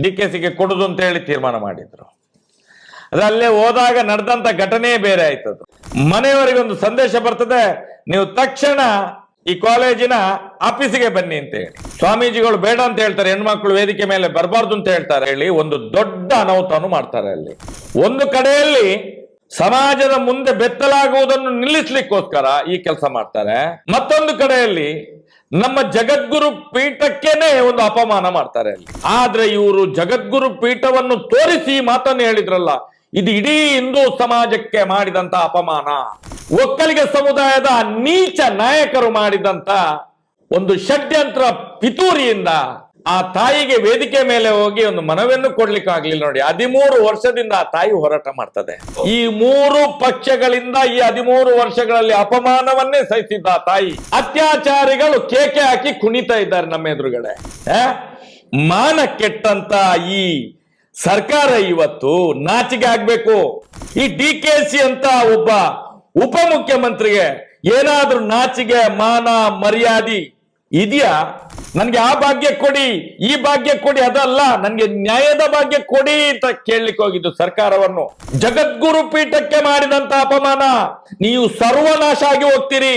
DKCಗೆ ಕೊಡುದು ಅಂತ ಹೇಳಿ ತೀರ್ಮಾನ ಮಾಡಿದ್ರು. ಅಲ್ಲೇ ಹೋದಾಗ ನಡೆದಂತ ಘಟನೆ ಬೇರೆ ಆಯ್ತದು. ಮನೆಯವರಿಗೆ ಒಂದು ಸಂದೇಶ ಬರ್ತದೆ, ನೀವು ತಕ್ಷಣ ಈ ಕಾಲೇಜಿನ ಆಫೀಸಿಗೆ ಬನ್ನಿ ಅಂತ ಹೇಳಿ. ಸ್ವಾಮೀಜಿಗಳು ಬೇಡ ಅಂತ ಹೇಳ್ತಾರೆ, ಹೆಣ್ಮಕ್ಳು ವೇದಿಕೆ ಮೇಲೆ ಬರಬಾರ್ದು ಅಂತ ಹೇಳ್ತಾರೆ ಹೇಳಿ ಒಂದು ದೊಡ್ಡ ಅನಾಹುತವನ್ನು ಮಾಡ್ತಾರೆ. ಅಲ್ಲಿ ಒಂದು ಕಡೆಯಲ್ಲಿ ಸಮಾಜದ ಮುಂದೆ ಬೆತ್ತಲಾಗುವುದನ್ನು ನಿಲ್ಲಿಸ್ಲಿಕ್ಕೋಸ್ಕರ ಈ ಕೆಲಸ ಮಾಡ್ತಾರೆ, ಮತ್ತೊಂದು ಕಡೆಯಲ್ಲಿ ನಮ್ಮ ಜಗದ್ಗುರು ಪೀಠಕ್ಕೇನೆ ಒಂದು ಅಪಮಾನ ಮಾಡ್ತಾರೆ ಅಲ್ಲಿ. ಆದ್ರೆ ಇವರು ಜಗದ್ಗುರು ಪೀಠವನ್ನು ತೋರಿಸಿ ಮಾತನ್ನು ಹೇಳಿದ್ರಲ್ಲ, ಇದು ಇಡೀ ಹಿಂದೂ ಸಮಾಜಕ್ಕೆ ಮಾಡಿದಂತ ಅಪಮಾನ. ಒಕ್ಕಲಿಗ ಸಮುದಾಯದ ನೀಚ ನಾಯಕರು ಮಾಡಿದಂತ ಒಂದು ಷಡ್ಯಂತ್ರ ಪಿತೂರಿಯಿಂದ ಆ ತಾಯಿಗೆ ವೇದಿಕೆ ಮೇಲೆ ಹೋಗಿ ಒಂದು ಮನವಿಯನ್ನು ಕೊಡ್ಲಿಕ್ಕೆ ಆಗ್ಲಿಲ್ಲ ನೋಡಿ. 13 ವರ್ಷದಿಂದ ಆ ತಾಯಿ ಹೋರಾಟ ಮಾಡ್ತದೆ. ಈ 3 ಪಕ್ಷಗಳಿಂದ ಈ 13 ವರ್ಷಗಳಲ್ಲಿ ಅಪಮಾನವನ್ನೇ ಸಹಿಸಿದ್ದ ಆ ತಾಯಿ. ಅತ್ಯಾಚಾರಿಗಳು ಕೇಕೆ ಹಾಕಿ ಕುಣಿತಾ ಇದ್ದಾರೆ ನಮ್ಮ ಎದುರುಗಡೆ. ಮಾನ ಕೆಟ್ಟಂತ ಈ ಸರ್ಕಾರ ಇವತ್ತು ನಾಚಿಕೆ ಆಗ್ಬೇಕು. ಈ DKC ಅಂತ ಒಬ್ಬ ಉಪಮುಖ್ಯಮಂತ್ರಿಗೆ ಏನಾದ್ರೂ ನಾಚಿಕೆ ಮಾನ ಮರ್ಯಾದೆ ಇದೆಯಾ? ನನ್ಗೆ ಆ ಭಾಗ್ಯ ಕೊಡಿ, ಈ ಭಾಗ್ಯ ಕೊಡಿ, ಅದಲ್ಲ, ನನ್ಗೆ ನ್ಯಾಯದ ಭಾಗ್ಯ ಕೊಡಿ ಅಂತ ಕೇಳಲಿಕ್ಕೆ ಹೋಗಿದ್ದು ಸರ್ಕಾರವನ್ನು. ಜಗದ್ಗುರು ಪೀಠಕ್ಕೆ ಮಾಡಿದಂತ ಅಪಮಾನ, ನೀವು ಸರ್ವನಾಶ ಆಗಿ ಹೋಗ್ತೀರಿ.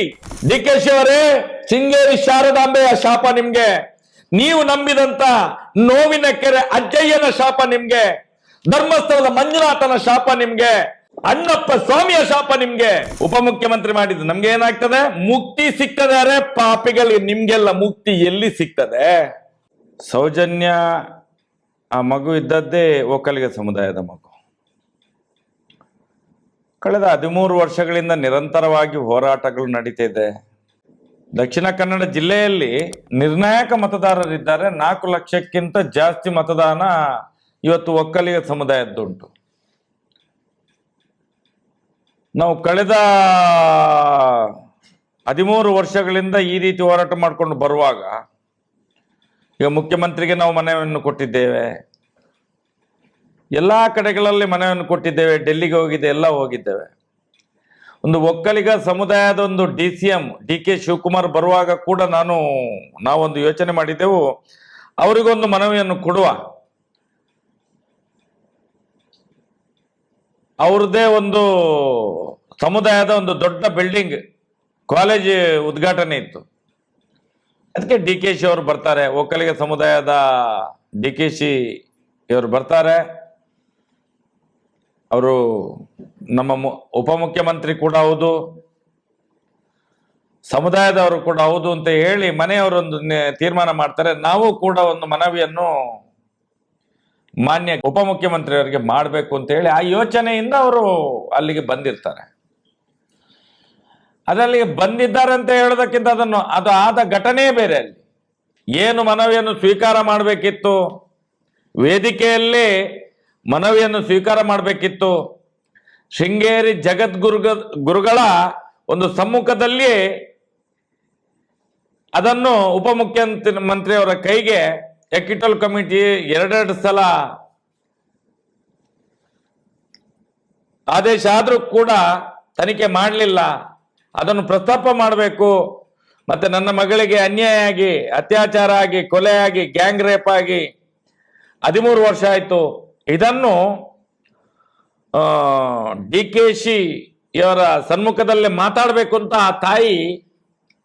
DKC ಅವರೇ, ಶೃಂಗೇರಿ ಶಾರದಾಂಬೆಯ ಶಾಪ ನಿಮ್ಗೆ, ನೀವು ನಂಬಿದಂತ ನೋವಿನ ಕೆರೆ ಅಜ್ಜಯ್ಯನ ಶಾಪ ನಿಮ್ಗೆ, ಧರ್ಮಸ್ಥಳದ ಮಂಜುನಾಥನ ಶಾಪ ನಿಮ್ಗೆ, ಅಣ್ಣಪ್ಪ ಸ್ವಾಮಿಯ ಶಾಪ ನಿಮ್ಗೆ. ಉಪಮುಖ್ಯಮಂತ್ರಿ ಮಾಡಿದ್ದು ನಮ್ಗೆ ಏನಾಗ್ತದೆ? ಮುಕ್ತಿ ಸಿಗ್ತದೆ. ಅರೆ ಪಾಪಿಗಳು, ನಿಮ್ಗೆಲ್ಲ ಮುಕ್ತಿ ಎಲ್ಲಿ ಸಿಗ್ತದೆ? ಸೌಜನ್ಯ ಆ ಮಗು ಇದ್ದದ್ದೇ ಒಕ್ಕಲಿಗ ಸಮುದಾಯದ ಮಗು. ಕಳೆದ 13 ವರ್ಷಗಳಿಂದ ನಿರಂತರವಾಗಿ ಹೋರಾಟಗಳು ನಡೀತಿದೆ. ದಕ್ಷಿಣ ಕನ್ನಡ ಜಿಲ್ಲೆಯಲ್ಲಿ ನಿರ್ಣಾಯಕ ಮತದಾರರಿದ್ದಾರೆ. 4 ಲಕ್ಷಕ್ಕಿಂತ ಜಾಸ್ತಿ ಮತದಾನ ಇವತ್ತು ಒಕ್ಕಲಿಗ ಸಮುದಾಯದ್ದುಂಟು. ನಾವು ಕಳೆದ 13 ವರ್ಷಗಳಿಂದ ಈ ರೀತಿ ಹೋರಾಟ ಮಾಡಿಕೊಂಡು ಬರುವಾಗ ಈಗ ಮುಖ್ಯಮಂತ್ರಿಗೆ ನಾವು ಮನವಿಯನ್ನು ಕೊಟ್ಟಿದ್ದೇವೆ, ಎಲ್ಲ ಕಡೆಗಳಲ್ಲಿ ಮನವಿಯನ್ನು ಕೊಟ್ಟಿದ್ದೇವೆ, ಡೆಲ್ಲಿಗೆ ಹೋಗಿದ್ದೆ, ಎಲ್ಲ ಹೋಗಿದ್ದೇವೆ. ಒಂದು ಒಕ್ಕಲಿಗ ಸಮುದಾಯದ ಒಂದು DCM DK ಶಿವಕುಮಾರ್ ಬರುವಾಗ ಕೂಡ ನಾವೊಂದು ಯೋಚನೆ ಮಾಡಿದ್ದೆವು, ಅವರಿಗೊಂದು ಮನವಿಯನ್ನು ಕೊಡುವ, ಅವ್ರದ್ದೇ ಒಂದು ಸಮುದಾಯದ ಒಂದು ದೊಡ್ಡ ಬಿಲ್ಡಿಂಗ್ ಕಾಲೇಜ್ ಉದ್ಘಾಟನೆ ಇತ್ತು. ಅದಕ್ಕೆ DKC ಅವರು ಬರ್ತಾರೆ, ಒಕ್ಕಲಿಗ ಸಮುದಾಯದ DKC ಇವರು ಬರ್ತಾರೆ. ಅವರು ನಮ್ಮ ಉಪಮುಖ್ಯಮಂತ್ರಿ ಕೂಡ ಹೌದು, ಸಮುದಾಯದವರು ಕೂಡ ಹೌದು ಅಂತ ಹೇಳಿ ಮನೆಯವರೊಂದು ತೀರ್ಮಾನ ಮಾಡ್ತಾರೆ. ನಾವು ಕೂಡ ಒಂದು ಮನವಿಯನ್ನು ಮಾನ್ಯ ಉಪಮುಖ್ಯಮಂತ್ರಿಯವರಿಗೆ ಮಾಡಬೇಕು ಅಂತ ಹೇಳಿ ಆ ಯೋಚನೆಯಿಂದ ಅವರು ಅಲ್ಲಿಗೆ ಬಂದಿರ್ತಾರೆ. ಅದಲ್ಲಿಗೆ ಬಂದಿದ್ದಾರೆ ಅಂತ ಹೇಳೋದಕ್ಕಿಂತ ಅದು ಆದ ಘಟನೆ ಬೇರೆ. ಅಲ್ಲಿ ಏನು ಮನವಿಯನ್ನು ಸ್ವೀಕಾರ ಮಾಡಬೇಕಿತ್ತು, ವೇದಿಕೆಯಲ್ಲಿ ಮನವಿಯನ್ನು ಸ್ವೀಕಾರ ಮಾಡಬೇಕಿತ್ತು. ಶೃಂಗೇರಿ ಗುರುಗಳ ಒಂದು ಸಮ್ಮುಖದಲ್ಲಿ ಅದನ್ನು ಉಪಮುಖ್ಯಮಂತ್ರಿಯವರ ಕೈಗೆ ಎಕ್ವಿಟಲ್ ಕಮಿಟಿ 2 ಸಲ ಆದೇಶ ಆದರೂ ಕೂಡ ತನಿಖೆ ಮಾಡಲಿಲ್ಲ. ಅದನ್ನು ಪ್ರಸ್ತಾಪ ಮಾಡಬೇಕು. ಮತ್ತೆ ನನ್ನ ಮಗಳಿಗೆ ಅನ್ಯಾಯ ಆಗಿ, ಅತ್ಯಾಚಾರ ಆಗಿ, ಕೊಲೆ ಆಗಿ, ಗ್ಯಾಂಗ್ ರೇಪ್ ಆಗಿ 13 ವರ್ಷ ಆಯಿತು. ಇದನ್ನು DKC ಇವರ ಸನ್ಮುಖದಲ್ಲಿ ಮಾತಾಡಬೇಕು ಅಂತ ಆ ತಾಯಿ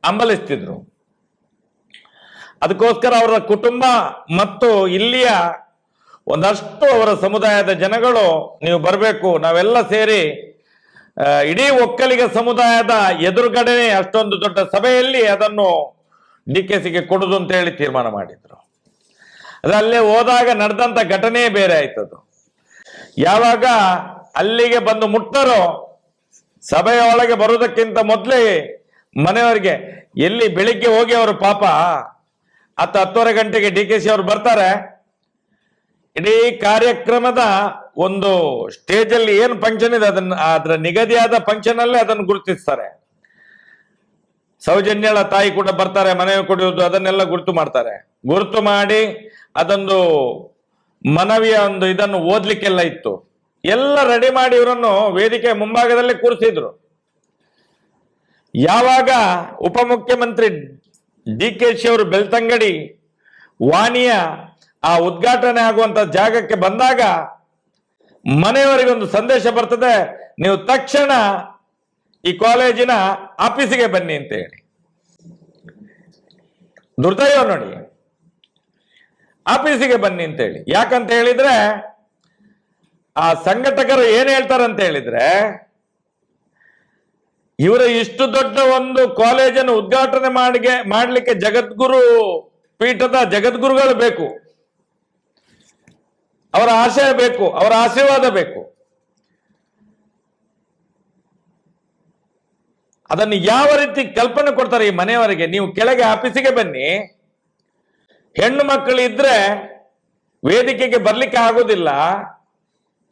ಹಂಬಲಿಸ್ತಿದ್ರು. ಅದಕ್ಕೋಸ್ಕರ ಅವರ ಕುಟುಂಬ ಮತ್ತು ಇಲ್ಲಿಯ ಒಂದಷ್ಟು ಅವರ ಸಮುದಾಯದ ಜನಗಳು ನೀವು ಬರಬೇಕು, ನಾವೆಲ್ಲ ಸೇರಿ ಇಡೀ ಒಕ್ಕಲಿಗ ಸಮುದಾಯದ ಎದುರುಗಡೆ ಅಷ್ಟೊಂದು ದೊಡ್ಡ ಸಭೆಯಲ್ಲಿ ಅದನ್ನು DKCಗೆ ಕೊಡುದು ಅಂತ ಹೇಳಿ ತೀರ್ಮಾನ ಮಾಡಿದ್ರು. ಅದಲ್ಲೇ ಹೋದಾಗ ನಡೆದಂತ ಘಟನೆ ಬೇರೆ ಆಯ್ತದು. ಯಾವಾಗ ಅಲ್ಲಿಗೆ ಬಂದು ಮುಟ್ಟರೋ, ಸಭೆಯ ಒಳಗೆ ಬರುವುದಕ್ಕಿಂತ ಮೊದಲೇ ಮನೆಯವರಿಗೆ ಎಲ್ಲಿ ಬೆಳಿಗ್ಗೆ ಹೋಗಿ ಅವರು ಪಾಪ 10-10:30 ಗಂಟೆಗೆ DKC ಅವರು ಬರ್ತಾರೆ. ಇಡೀ ಕಾರ್ಯಕ್ರಮದ ಒಂದು ಸ್ಟೇಜ್ ಅಲ್ಲಿ ಏನು ಫಂಕ್ಷನ್ ಇದೆ ಅದರ ನಿಗದಿಯಾದ ಫಂಕ್ಷನ್ ಅಲ್ಲೇ ಅದನ್ನು ಗುರುತಿಸ್ತಾರೆ. ಸೌಜನ್ಯಳ ತಾಯಿ ಕೂಡ ಬರ್ತಾರೆ, ಮನವಿ ಕೊಡುವುದು ಅದನ್ನೆಲ್ಲ ಗುರುತು ಮಾಡ್ತಾರೆ. ಗುರುತು ಮಾಡಿ ಅದೊಂದು ಮನವಿಯ ಒಂದು ಇದನ್ನು ಓದ್ಲಿಕ್ಕೆಲ್ಲ ಇತ್ತು. ಎಲ್ಲ ರೆಡಿ ಮಾಡಿ ಇವರನ್ನು ವೇದಿಕೆ ಮುಂಭಾಗದಲ್ಲೇ ಕೂರಿಸಿದ್ರು. ಯಾವಾಗ ಉಪಮುಖ್ಯಮಂತ್ರಿ DKC ಅವರು ಬೆಳ್ತಂಗಡಿ ವಾಣಿಯ ಆ ಉದ್ಘಾಟನೆ ಆಗುವಂತ ಜಾಗಕ್ಕೆ ಬಂದಾಗ ಮನೆಯವರಿಗೊಂದು ಸಂದೇಶ ಬರ್ತದೆ, ನೀವು ತಕ್ಷಣ ಈ ಕಾಲೇಜಿನ ಆಫೀಸಿಗೆ ಬನ್ನಿ ಅಂತ ಹೇಳಿ. ದುರ್ದೈವ ನೋಡಿ, ಆಫೀಸಿಗೆ ಬನ್ನಿ ಅಂತ ಹೇಳಿ. ಯಾಕಂತ ಹೇಳಿದ್ರೆ ಆ ಸಂಘಟಕರು ಏನ್ ಹೇಳ್ತಾರಂತ ಹೇಳಿದ್ರೆ, ಇವರ ಇಷ್ಟು ದೊಡ್ಡ ಒಂದು ಕಾಲೇಜನ್ನು ಉದ್ಘಾಟನೆ ಮಾಡ್ಲಿಕ್ಕೆ ಜಗದ್ಗುರು ಪೀಠದ ಜಗದ್ಗುರುಗಳು ಬೇಕು, ಅವರ ಆಶಯ ಬೇಕು, ಅವರ ಆಶೀರ್ವಾದ ಬೇಕು. ಅದನ್ನು ಯಾವ ರೀತಿ ಕಲ್ಪನೆ ಕೊಡ್ತಾರೆ ಈ ಮನೆಯವರಿಗೆ? ನೀವು ಕೆಳಗೆ ಆಫೀಸಿಗೆ ಬನ್ನಿ, ಹೆಣ್ಣು ಮಕ್ಕಳು ಇದ್ರೆ ವೇದಿಕೆಗೆ ಬರ್ಲಿಕ್ಕೆ ಆಗೋದಿಲ್ಲ.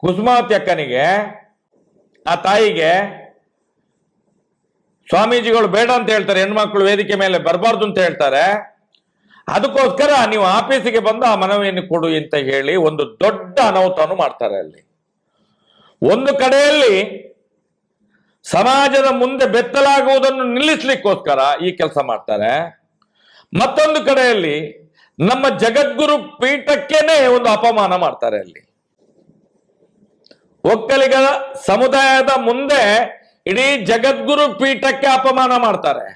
ಕುಸುಮಾವತಿ ಅಕ್ಕನಿಗೆ, ಆ ತಾಯಿಗೆ ಸ್ವಾಮೀಜಿಗಳು ಬೇಡ ಅಂತ ಹೇಳ್ತಾರೆ, ಹೆಣ್ಮಕ್ಳು ವೇದಿಕೆ ಮೇಲೆ ಬರಬಾರ್ದು ಅಂತ ಹೇಳ್ತಾರೆ. ಅದಕ್ಕೋಸ್ಕರ ನೀವು ಆಫೀಸಿಗೆ ಬಂದು ಆ ಮನವಿಯನ್ನು ಕೊಡು ಅಂತ ಹೇಳಿ ಒಂದು ದೊಡ್ಡ ಅನಾಹುತವನ್ನು ಮಾಡ್ತಾರೆ. ಅಲ್ಲಿ ಒಂದು ಕಡೆಯಲ್ಲಿ ಸಮಾಜದ ಮುಂದೆ ಬೆತ್ತಲಾಗುವುದನ್ನು ನಿಲ್ಲಿಸ್ಲಿಕ್ಕೋಸ್ಕರ ಈ ಕೆಲಸ ಮಾಡ್ತಾರೆ, ಮತ್ತೊಂದು ಕಡೆಯಲ್ಲಿ ನಮ್ಮ ಜಗದ್ಗುರು ಪೀಠಕ್ಕೇನೆ ಒಂದು ಅಪಮಾನ ಮಾಡ್ತಾರೆ. ಅಲ್ಲಿ ಒಕ್ಕಲಿಗರ ಸಮುದಾಯದ ಮುಂದೆ ಇಡೀ ಜಗದ್ಗುರು ಪೀಠಕ್ಕೆ ಅಪಮಾನ ಮಾಡ್ತಾರೆ.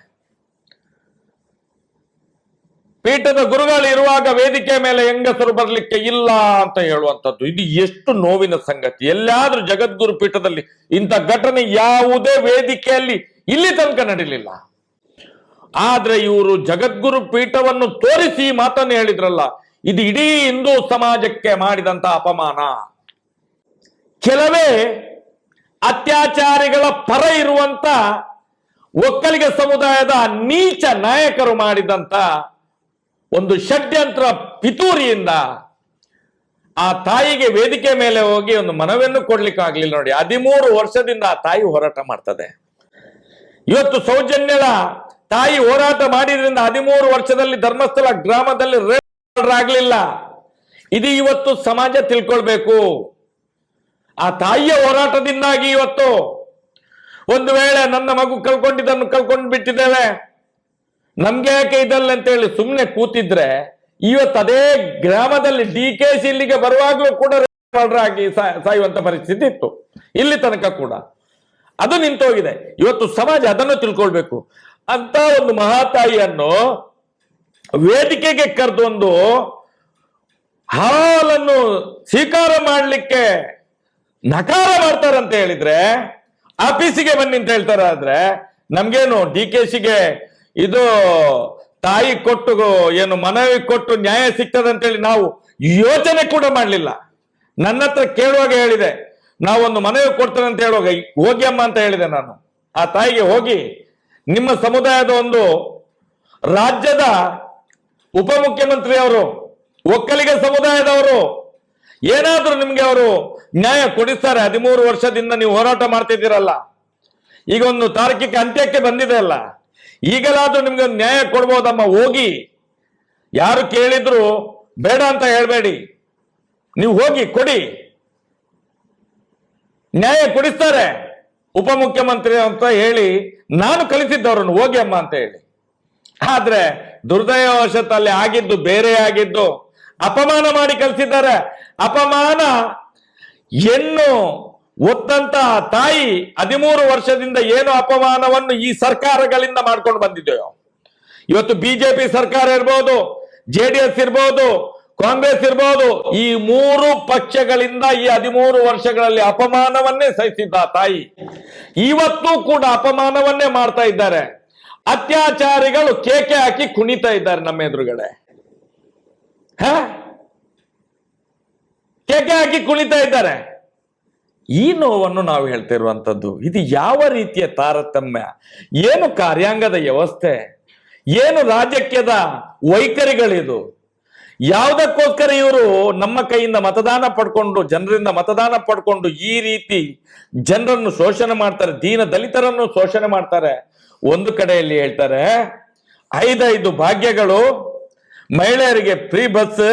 ಪೀಠದ ಗುರುಗಳು ಇರುವಾಗ ವೇದಿಕೆ ಮೇಲೆ ಹೆಂಗಸರು ಬರ್ಲಿಕ್ಕೆ ಇಲ್ಲ ಅಂತ ಹೇಳುವಂಥದ್ದು, ಇದು ಎಷ್ಟು ನೋವಿನ ಸಂಗತಿ. ಎಲ್ಲಾದ್ರೂ ಜಗದ್ಗುರು ಪೀಠದಲ್ಲಿ ಇಂಥ ಘಟನೆ ಯಾವುದೇ ವೇದಿಕೆಯಲ್ಲಿ ಇಲ್ಲಿ ತನಕ ನಡೀಲಿಲ್ಲ. ಆದ್ರೆ ಇವರು ಜಗದ್ಗುರು ಪೀಠವನ್ನು ತೋರಿಸಿ ಮಾತನ್ನು ಹೇಳಿದ್ರಲ್ಲ, ಇದು ಇಡೀ ಹಿಂದೂ ಸಮಾಜಕ್ಕೆ ಮಾಡಿದಂತ ಅಪಮಾನ. ಕೆಲವೇ ಅತ್ಯಾಚಾರಿಗಳ ಪರ ಇರುವಂತ ಒಕ್ಕಲಿಗ ಸಮುದಾಯದ ನೀಚ ನಾಯಕರು ಮಾಡಿದಂತ ಒಂದು ಷಡ್ಯಂತ್ರ ಪಿತೂರಿಯಿಂದ ಆ ತಾಯಿಗೆ ವೇದಿಕೆ ಮೇಲೆ ಹೋಗಿ ಒಂದು ಮನವಿಯನ್ನು ಕೊಡ್ಲಿಕ್ಕೆ ಆಗ್ಲಿಲ್ಲ ನೋಡಿ. 13 ವರ್ಷದಿಂದ ಆ ತಾಯಿ ಹೋರಾಟ ಮಾಡ್ತದೆ. ಇವತ್ತು ಸೌಜನ್ಯದ ತಾಯಿ ಹೋರಾಟ ಮಾಡಿದ್ರಿಂದ 13 ವರ್ಷದಲ್ಲಿ ಧರ್ಮಸ್ಥಳ ಗ್ರಾಮದಲ್ಲಿ ರೇಪ್ ಆಗ್ಲಿಲ್ಲ. ಇದು ಇವತ್ತು ಸಮಾಜ ತಿಳ್ಕೊಳ್ಬೇಕು. ಆ ತಾಯಿಯ ಹೋರಾಟದಿಂದಾಗಿ ಇವತ್ತು ಒಂದು ವೇಳೆ ನನ್ನ ಮಗು ಕಳ್ಕೊಂಡು ಬಿಟ್ಟಿದ್ದೇವೆ, ನಮ್ಗೆ ಯಾಕೆ ಇದಲ್ಲ ಅಂತ ಹೇಳಿ ಸುಮ್ಮನೆ ಕೂತಿದ್ರೆ ಇವತ್ತು ಅದೇ ಗ್ರಾಮದಲ್ಲಿ DKC ಇಲ್ಲಿಗೆ ಬರುವಾಗಲೂ ಕೂಡ ಆಗಿ ಸಾಯುವಂತ ಪರಿಸ್ಥಿತಿ ಇತ್ತು. ಇಲ್ಲಿ ತನಕ ಕೂಡ ಅದು ನಿಂತೋಗಿದೆ. ಇವತ್ತು ಸಮಾಜ ಅದನ್ನು ತಿಳ್ಕೊಳ್ಬೇಕು. ಅಂತ ಒಂದು ಮಹಾತಾಯಿಯನ್ನು ವೇದಿಕೆಗೆ ಕರೆದು ಒಂದು ಹಾಲನ್ನು ಸ್ವೀಕಾರ ಮಾಡಲಿಕ್ಕೆ ನಕಾರ ಮಾಡ್ತಾರಂತ ಹೇಳಿದ್ರೆ, ಆಫೀಸಿಗೆ ಬನ್ನಿ ಅಂತ ಹೇಳ್ತಾರ. ಆದ್ರೆ ನಮ್ಗೇನು DKCಗೆ ಇದು ತಾಯಿ ಕೊಟ್ಟು ಏನು ಮನವಿ ಕೊಟ್ಟು ನ್ಯಾಯ ಸಿಗ್ತದಂತೇಳಿ ನಾವು ಯೋಚನೆ ಕೂಡ ಮಾಡಲಿಲ್ಲ. ನನ್ನ ಹತ್ರ ಕೇಳುವಾಗ ಹೇಳಿದೆ, ನಾವೊಂದು ಮನವಿ ಕೊಡ್ತೇನೆ ಅಂತ ಹೇಳುವಾಗ ಹೋಗಿ ಅಮ್ಮ ಅಂತ ಹೇಳಿದೆ ನಾನು. ಆ ತಾಯಿಗೆ ಹೋಗಿ ನಿಮ್ಮ ಸಮುದಾಯದ ಒಂದು ರಾಜ್ಯದ ಉಪಮುಖ್ಯಮಂತ್ರಿ ಅವರು, ಒಕ್ಕಲಿಗ ಸಮುದಾಯದವರು ಏನಾದ್ರೂ ನಿಮ್ಗೆ ಅವರು ನ್ಯಾಯ ಕೊಡಿಸ್ತಾರೆ. 13 ವರ್ಷದಿಂದ ನೀವು ಹೋರಾಟ ಮಾಡ್ತಿದ್ದೀರಲ್ಲ, ಈಗ ಒಂದು ತಾರ್ಕಿಕ ಅಂತ್ಯಕ್ಕೆ ಬಂದಿದೆ ಅಲ್ಲ, ಈಗಲಾದ್ರೂ ನಿಮ್ಗೆ ಒಂದು ನ್ಯಾಯ ಕೊಡ್ಬೋದಮ್ಮ. ಹೋಗಿ ಯಾರು ಕೇಳಿದ್ರು ಬೇಡ ಅಂತ ಹೇಳ್ಬೇಡಿ, ನೀವು ಹೋಗಿ ಕೊಡಿ, ನ್ಯಾಯ ಕೊಡಿಸ್ತಾರೆ ಉಪಮುಖ್ಯಮಂತ್ರಿ ಅಂತ ಹೇಳಿ ನಾನು ಕಳಿಸಿದ್ದವ್ರನ್ನು ಹೋಗಿ ಅಮ್ಮ ಅಂತ ಹೇಳಿ. ಆದ್ರೆ ದುರ್ದೈವವಶತ್ತಲ್ಲಿ ಆಗಿದ್ದು ಬೇರೆ ಆಗಿದ್ದು, ಅಪಮಾನ ಮಾಡಿ ಕಳಿಸಿದ್ದಾರೆ. ಅಪಮಾನ ಹೆಣ್ಣು ಒತ್ತಂತ ತಾಯಿ 13 ವರ್ಷದಿಂದ ಏನು ಅಪಮಾನವನ್ನು ಈ ಸರ್ಕಾರಗಳಿಂದ ಮಾಡ್ಕೊಂಡು ಬಂದಿದೆಯೋ, ಇವತ್ತು ಬಿಜೆಪಿ ಸರ್ಕಾರ ಇರ್ಬೋದು, JDS ಇರ್ಬೋದು, ಕಾಂಗ್ರೆಸ್ ಇರ್ಬೋದು, ಈ 3 ಪಕ್ಷಗಳಿಂದ ಈ 13 ವರ್ಷಗಳಲ್ಲಿ ಅಪಮಾನವನ್ನೇ ಸಹಿಸಿದ್ದ ತಾಯಿ ಇವತ್ತು ಕೂಡ ಅಪಮಾನವನ್ನೇ ಮಾಡ್ತಾ ಇದ್ದಾರೆ. ಅತ್ಯಾಚಾರಿಗಳು ಕೇಕೆ ಹಾಕಿ ಕುಣಿತಾ ಇದ್ದಾರೆ ನಮ್ಮ ಎದುರುಗಡೆ. ಕೇಕೆ ಹಾಕಿ ಕುಣಿತಾ ಇದ್ದಾರೆ. ಈ ನೋವನ್ನು ನಾವು ಹೇಳ್ತಿರುವಂಥದ್ದು. ಇದು ಯಾವ ರೀತಿಯ ತಾರತಮ್ಯ, ಏನು ಕಾರ್ಯಾಂಗದ ವ್ಯವಸ್ಥೆ, ಏನು ರಾಜಕೀಯದ ವೈಖರಿಗಳಿದು? ಯಾವುದಕ್ಕೋಸ್ಕರ ಇವರು ನಮ್ಮ ಕೈಯಿಂದ ಮತದಾನ ಪಡ್ಕೊಂಡು, ಜನರಿಂದ ಮತದಾನ ಪಡ್ಕೊಂಡು ಈ ರೀತಿ ಜನರನ್ನು ಶೋಷಣೆ ಮಾಡ್ತಾರೆ, ದೀನ ದಲಿತರನ್ನು ಶೋಷಣೆ ಮಾಡ್ತಾರೆ. ಒಂದು ಕಡೆಯಲ್ಲಿ ಹೇಳ್ತಾರೆ 5 ಭಾಗ್ಯಗಳು, ಮಹಿಳೆಯರಿಗೆ ಫ್ರೀ ಬಸ್.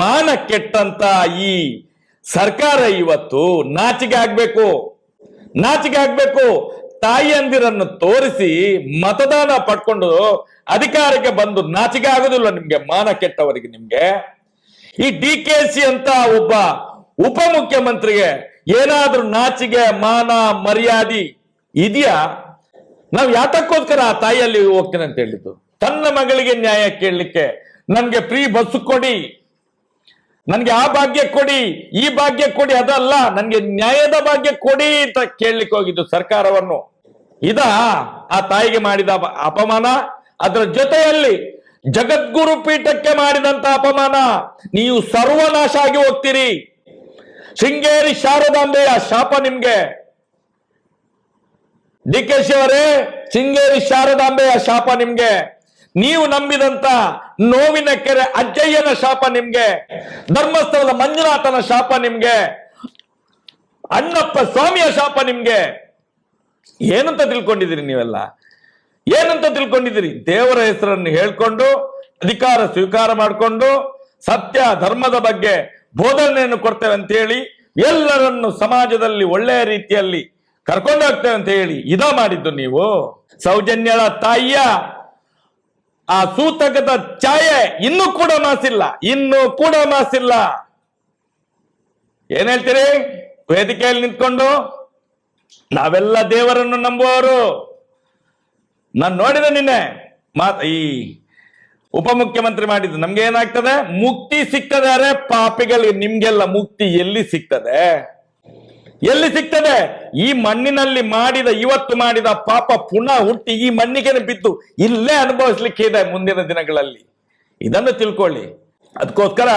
ಮಾನ ಕೆಟ್ಟಂತ ಈ ಸರ್ಕಾರ ಇವತ್ತು ನಾಚಿಕೆ ಆಗ್ಬೇಕು, ನಾಚಿಕೆ ಆಗ್ಬೇಕು. ತಾಯಿಯಂದಿರನ್ನು ತೋರಿಸಿ ಮತದಾನ ಪಡ್ಕೊಂಡು ಅಧಿಕಾರಕ್ಕೆ ಬಂದು ನಾಚಿಕೆ ಆಗುದಿಲ್ಲ ನಿಮ್ಗೆ? ಮಾನ ಕೆಟ್ಟವರಿಗೆ ನಿಮ್ಗೆ. ಈ DKC ಅಂತ ಒಬ್ಬ ಉಪಮುಖ್ಯಮಂತ್ರಿಗೆ ಏನಾದ್ರೂ ನಾಚಿಕೆ ಮಾನ ಮರ್ಯಾದೆ ಇದೆಯಾ? ನಾವ್ ಯಾತಕ್ಕೋಸ್ಕರ ಆ ತಾಯಿಯಲ್ಲಿ ಹೋಗ್ತೇನೆ ಅಂತ ಹೇಳಿದ್ದು? ತನ್ನ ಮಗಳಿಗೆ ನ್ಯಾಯ ಕೇಳಲಿಕ್ಕೆ ನನ್ಗೆ ಫ್ರೀ ಬಸ್ ಕೊಡಿ, ನನ್ಗೆ ಆ ಭಾಗ್ಯ ಕೊಡಿ, ಈ ಭಾಗ್ಯ ಕೊಡಿ, ಅದಲ್ಲ, ನನ್ಗೆ ನ್ಯಾಯದ ಭಾಗ್ಯ ಕೊಡಿ ಅಂತ ಕೇಳಲಿಕ್ಕೆ ಹೋಗಿದ್ದು ಸರ್ಕಾರವನ್ನು. ಆ ತಾಯಿಗೆ ಮಾಡಿದ ಅಪಮಾನ. ಅದರ ಜೊತೆಯಲ್ಲಿ ಜಗದ್ಗುರು ಪೀಠಕ್ಕೆ ಮಾಡಿದಂತ ಅಪಮಾನ. ನೀವು ಸರ್ವನಾಶ ಆಗಿ ಹೋಗ್ತೀರಿ. ಶೃಂಗೇರಿ ಶಾರದಾಂಬೆಯ ಶಾಪ ನಿಮ್ಗೆ. DKC ಅವರೇ, ಶೃಂಗೇರಿ ಶಾರದಾಂಬೆಯ ಶಾಪ ನಿಮ್ಗೆ. ನೀವು ನಂಬಿದಂತ ನೋವಿನ ಕೆರೆ ಅಜ್ಜಯ್ಯನ ಶಾಪ ನಿಮ್ಗೆ. ಧರ್ಮಸ್ಥಳದ ಮಂಜುನಾಥನ ಶಾಪ ನಿಮ್ಗೆ. ಅಣ್ಣಪ್ಪ ಸ್ವಾಮಿಯ ಶಾಪ ನಿಮ್ಗೆ. ಏನಂತ ತಿಳ್ಕೊಂಡಿದ್ದೀರಿ ನೀವೆಲ್ಲ? ಏನಂತ ತಿಳ್ಕೊಂಡಿದ್ದೀರಿ? ದೇವರ ಹೆಸರನ್ನು ಹೇಳ್ಕೊಂಡು ಅಧಿಕಾರ ಸ್ವೀಕಾರ ಮಾಡಿಕೊಂಡು ಸತ್ಯ ಧರ್ಮದ ಬಗ್ಗೆ ಬೋಧನೆಯನ್ನು ಕೊಡ್ತೇವೆ ಅಂತ ಹೇಳಿ ಎಲ್ಲರನ್ನು ಸಮಾಜದಲ್ಲಿ ಒಳ್ಳೆಯ ರೀತಿಯಲ್ಲಿ ಕರ್ಕೊಂಡು ಹೋಗ್ತೇವೆ ಅಂತ ಹೇಳಿ ಮಾಡಿದ್ದು ನೀವು. ಸೌಜನ್ಯಳ ತಾಯಿಯ ಆ ಸೂತಕದ ಛಾಯೆ ಇನ್ನೂ ಕೂಡ ಮಾಸಿಲ್ಲ. ಏನ್ ಹೇಳ್ತೀರಿ? ವೇದಿಕೆಯಲ್ಲಿ ನಿಂತ್ಕೊಂಡು ನಾವೆಲ್ಲ ದೇವರನ್ನು ನಂಬುವವರು. ನಾನು ನೋಡಿದೆ ನಿನ್ನೆ ಈ ಉಪಮುಖ್ಯಮಂತ್ರಿ ಮಾಡಿದ್ದು. ನಮ್ಗೆ ಏನಾಗ್ತದೆ? ಮುಕ್ತಿ ಸಿಗ್ತದೆ. ಅರೆ ಪಾಪಿಗಳಿಗೆ ನಿಮ್ಗೆಲ್ಲ ಮುಕ್ತಿ ಎಲ್ಲಿ ಸಿಗ್ತದೆ? ಈ ಮಣ್ಣಿನಲ್ಲಿ ಇವತ್ತು ಮಾಡಿದ ಪಾಪ ಪುನಃ ಹುಟ್ಟಿ ಈ ಮಣ್ಣಿಗೆ ಬಿದ್ದು ಇಲ್ಲೇ ಅನುಭವಿಸ್ಲಿಕ್ಕೆ ಇದೆ ಮುಂದಿನ ದಿನಗಳಲ್ಲಿ. ಇದನ್ನು ತಿಳ್ಕೊಳ್ಳಿ. ಅದಕ್ಕೋಸ್ಕರ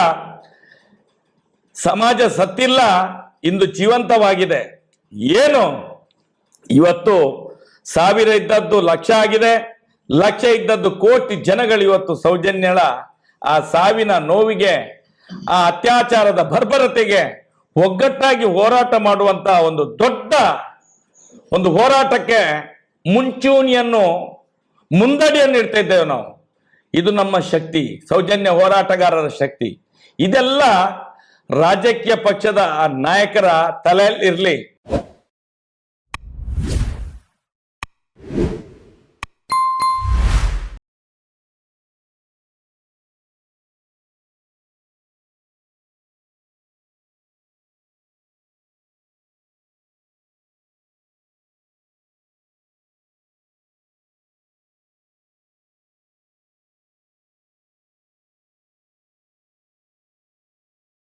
ಸಮಾಜ ಸತ್ತಿಲ್ಲ, ಇಂದು ಜೀವಂತವಾಗಿದೆ. ಏನು ಇವತ್ತು 1000 ಇದ್ದದ್ದು ಲಕ್ಷ ಆಗಿದೆ, ಲಕ್ಷ ಇದ್ದದ್ದು ಕೋಟಿ ಜನಗಳು ಇವತ್ತು ಸೌಜನ್ಯಳ ಆ ಸಾವಿನ ನೋವಿಗೆ, ಆ ಅತ್ಯಾಚಾರದ ಬರ್ಬರತೆಗೆ ಒಗ್ಗಟ್ಟಾಗಿ ಹೋರಾಟ ಮಾಡುವಂತ ಒಂದು ದೊಡ್ಡ ಹೋರಾಟಕ್ಕೆ ಮುಂದಡಿಯನ್ನು ಇಡ್ತಾ ಇದ್ದೇವೆ ನಾವು. ಇದು ನಮ್ಮ ಶಕ್ತಿ, ಸೌಜನ್ಯ ಹೋರಾಟಗಾರರ ಶಕ್ತಿ. ಇದೆಲ್ಲ ರಾಜಕೀಯ ಪಕ್ಷದ ನಾಯಕರ ತಲೆಯಲ್ಲಿ ಇರಲಿ.